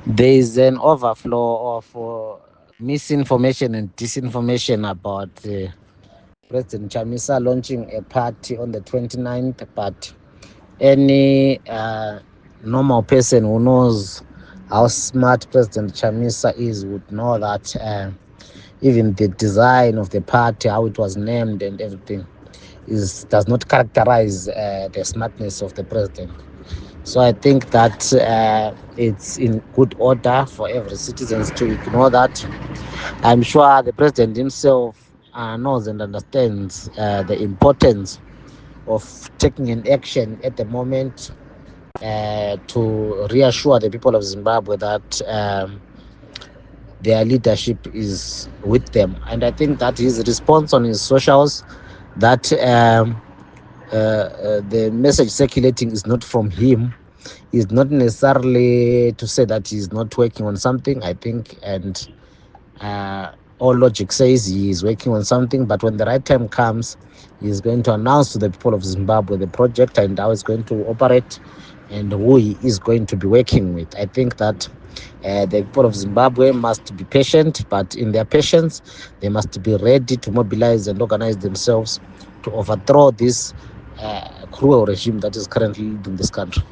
There is an overflow of misinformation and disinformation about President Chamisa launching a party on the 29th, but any normal person who knows how smart President Chamisa is would know that even the design of the party, how it was named and everything, does not characterize the smartness of the president. So I think that it's in good order for every citizen to ignore that. I'm sure the president himself knows and understands the importance of taking an action at the moment to reassure the people of Zimbabwe that their leadership is with them. And I think that his response on his socials, that the message circulating is not from him, is not necessarily to say that he's not working on something. I think, and all logic says he is working on something, but when the right time comes, he is going to announce to the people of Zimbabwe the project and how it's going to operate and who he is going to be working with. I think that the people of Zimbabwe must be patient, but in their patience, they must be ready to mobilize and organize themselves to overthrow this cruel regime that is currently leading this country.